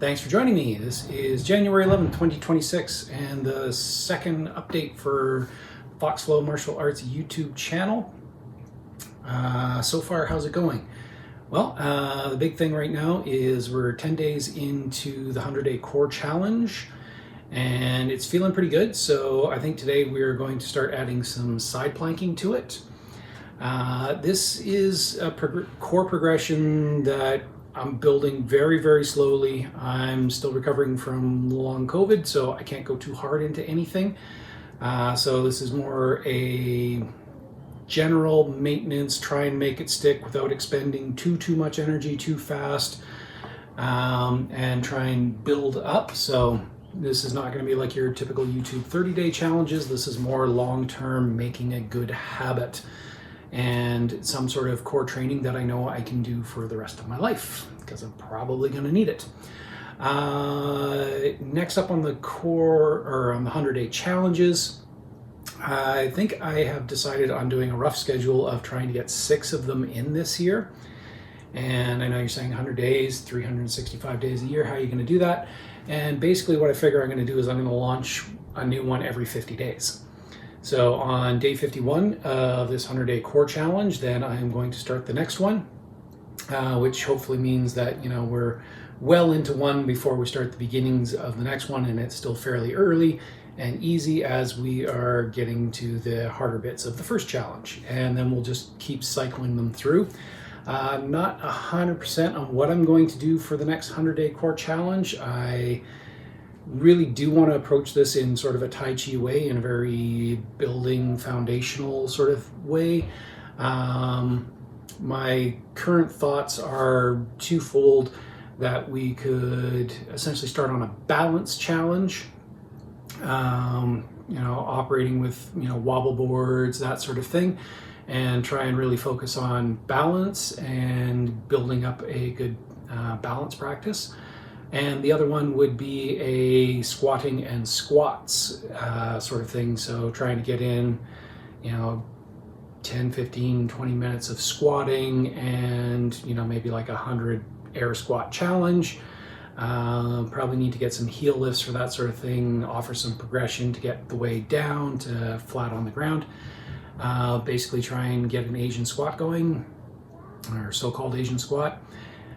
Thanks for joining me. This is January 11th, 2026, and the second update for Foxflow Martial Arts YouTube channel. So far, how's it going? Well, the big thing right now is we're 10 days into the 100-day core challenge, and it's feeling pretty good. So I think today we're going to start adding some side planking to it. This is a core progression that I'm building very, very slowly. I'm still recovering from long COVID, so I can't go too hard into anything. So this is more a general maintenance, try and make it stick without expending too much energy too fast, and try and build up. So this is not going to be like your typical YouTube 30-day challenges. This is more long-term, making a good habit and some sort of core training that I know I can do for the rest of my life, because I'm probably going to need it. Next up on the core, or on the 100-day challenges, I think I have decided on doing a rough schedule of trying to get 6 of them in this year. And I know you're saying 100 days, 365 days a year, how are you going to do that? And basically what I figure I'm going to do is I'm going to launch a new one every 50 days. So on day 51 of this 100-day core challenge, then I'm going to start the next one, which hopefully means that, we're well into one before we start the beginnings of the next one, and it's still fairly early and easy as we are getting to the harder bits of the first challenge. And then we'll just keep cycling them through. Not 100% on what I'm going to do for the next 100-day core challenge. I really do want to approach this in sort of a Tai Chi way, in a very building foundational sort of way. My current thoughts are twofold: that we could essentially start on a balance challenge, operating with wobble boards, that sort of thing, and try and really focus on balance and building up a good balance practice. And the other one would be a squatting and squats sort of thing. So trying to get in, 10, 15, 20 minutes of squatting and, maybe like 100 air squat challenge. Probably need to get some heel lifts for that sort of thing, offer some progression to get the way down to flat on the ground. Basically try and get an Asian squat going, or so-called Asian squat.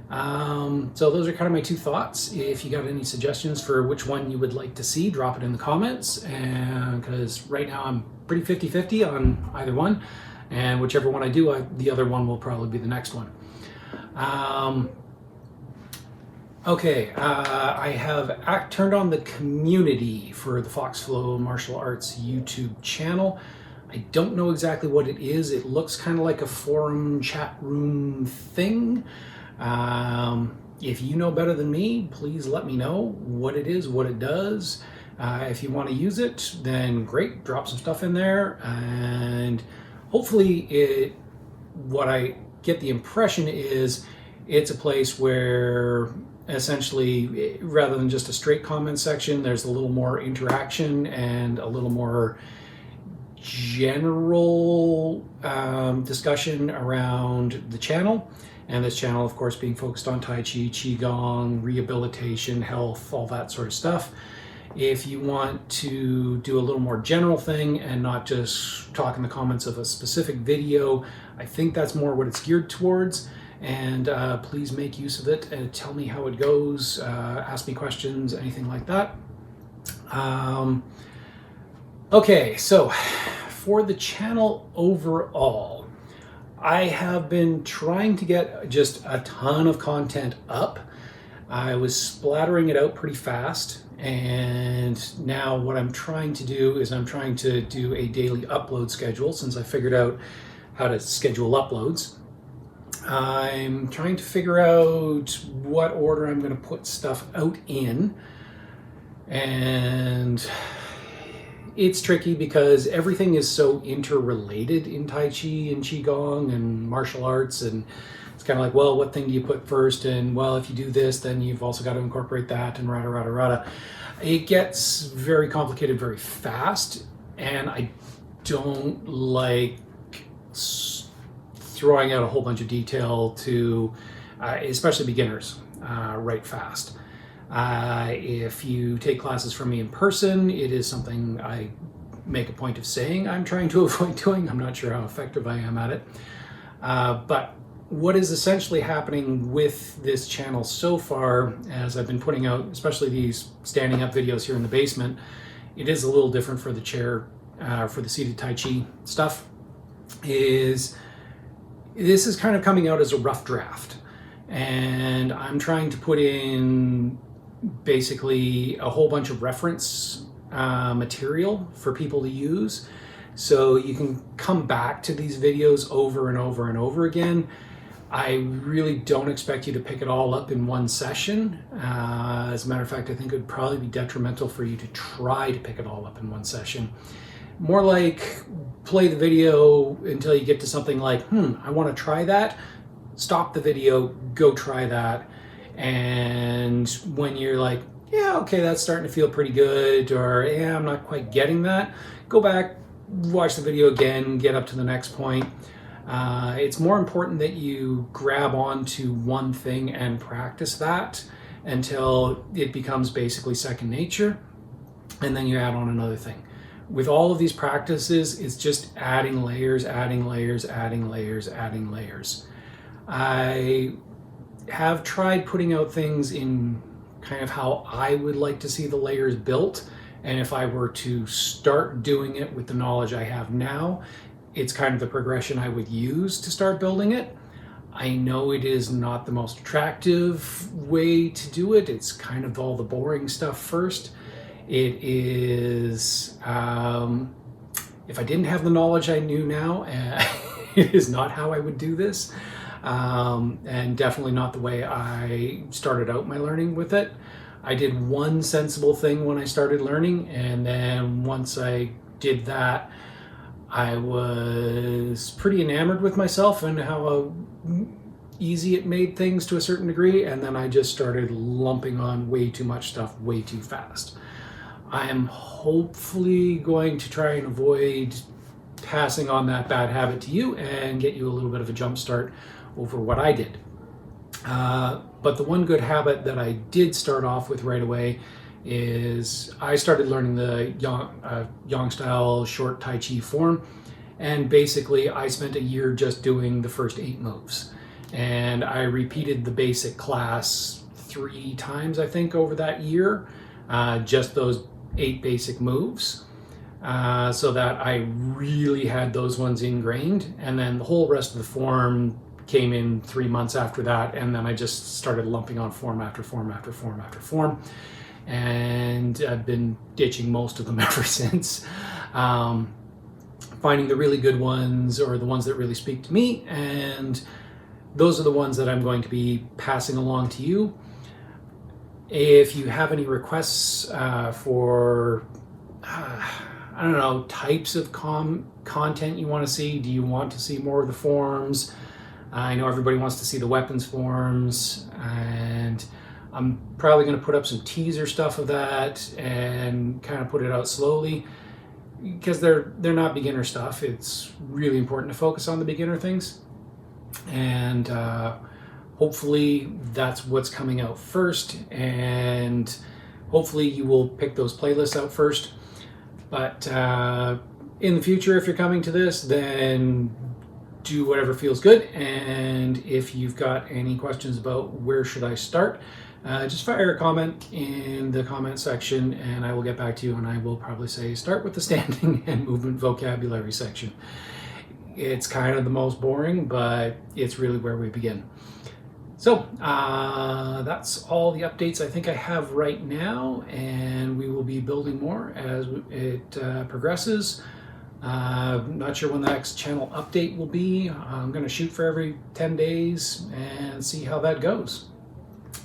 So those are kind of my two thoughts. If you got any suggestions for which one you would like to see, drop it in the comments, and because right now I'm pretty 50-50 on either one, and whichever one I do, the other one will probably be the next one. Okay, I have turned on the community for the Foxflow Martial Arts YouTube channel. I don't know exactly what it is. It looks kind of like a forum chat room thing. If you know better than me, please let me know what it is, what it does. If you want to use it, then great, drop some stuff in there. And hopefully what I get the impression is it's a place where essentially, rather than just a straight comment section, there's a little more interaction and a little more general discussion around the channel. And this channel, of course, being focused on Tai Chi, Qigong, rehabilitation, health, all that sort of stuff. If you want to do a little more general thing and not just talk in the comments of a specific video, I think that's more what it's geared towards. And please make use of it and tell me how it goes, ask me questions, anything like that. Okay, so for the channel overall, I have been trying to get just a ton of content up. I was splattering it out pretty fast, and now what I'm trying to do is I'm trying to do a daily upload schedule, since I figured out how to schedule uploads. I'm trying to figure out what order I'm going to put stuff out in, and it's tricky because everything is so interrelated in Tai Chi and Qigong and martial arts, and it's kind of like, well, what thing do you put first? And well, if you do this, then you've also got to incorporate that, and rada, rada, rada. It gets very complicated very fast, and I don't like throwing out a whole bunch of detail to especially beginners right fast. If you take classes from me in person, it is something I make a point of saying I'm trying to avoid doing. I'm not sure how effective I am at it. But what is essentially happening with this channel so far, as I've been putting out, especially these standing up videos here in the basement, it is a little different for the chair, for the seated Tai Chi stuff, is this is kind of coming out as a rough draft. And I'm trying to put in basically a whole bunch of reference material for people to use. So you can come back to these videos over and over and over again. I really don't expect you to pick it all up in one session. As a matter of fact, I think it would probably be detrimental for you to try to pick it all up in one session. More like play the video until you get to something like, I want to try that. Stop the video, go try that. And when you're like, yeah, okay, that's starting to feel pretty good, or yeah, I'm not quite getting that, go back, watch the video again, get up to the next point. It's more important that you grab onto one thing and practice that until it becomes basically second nature, and then you add on another thing. With all of these practices, it's just adding layers, adding layers, adding layers, adding layers. I have tried putting out things in kind of how I would like to see the layers built, and if I were to start doing it with the knowledge I have now, it's kind of the progression I would use to start building it. I know it is not the most attractive way to do it. It's kind of all the boring stuff first. It is, if I didn't have the knowledge I knew now, it is not how I would do this. And definitely not the way I started out my learning with it. I did one sensible thing when I started learning, and then once I did that, I was pretty enamored with myself and how easy it made things to a certain degree, and then I just started lumping on way too much stuff way too fast. I am hopefully going to try and avoid passing on that bad habit to you and get you a little bit of a jump start over what I did. But the one good habit that I did start off with right away is I started learning the Yang style short Tai Chi form, and basically I spent a year just doing the first 8 moves, and I repeated the basic class 3 times I think over that year, just those 8 basic moves, so that I really had those ones ingrained, and then the whole rest of the form came in 3 months after that, and then I just started lumping on form after form after form after form, and I've been ditching most of them ever since, finding the really good ones or the ones that really speak to me, and those are the ones that I'm going to be passing along to you. If you have any requests for I don't know, types of content you want to see, do you want to see more of the forms? I know everybody wants to see the weapons forms, and I'm probably going to put up some teaser stuff of that and kind of put it out slowly, because they're not beginner stuff. It's really important to focus on the beginner things, and hopefully that's what's coming out first, and hopefully you will pick those playlists out first. But in the future, if you're coming to this, then do whatever feels good, and if you've got any questions about where should I start, just fire a comment in the comment section and I will get back to you, and I will probably say start with the standing and movement vocabulary section. It's kind of the most boring, but it's really where we begin. So that's all the updates I think I have right now, and we will be building more as it progresses. Not sure when the next channel update will be. I'm going to shoot for every 10 days and see how that goes.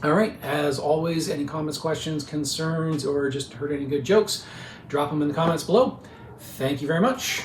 All right, as always, any comments, questions, concerns, or just heard any good jokes, drop them in the comments below. Thank you very much.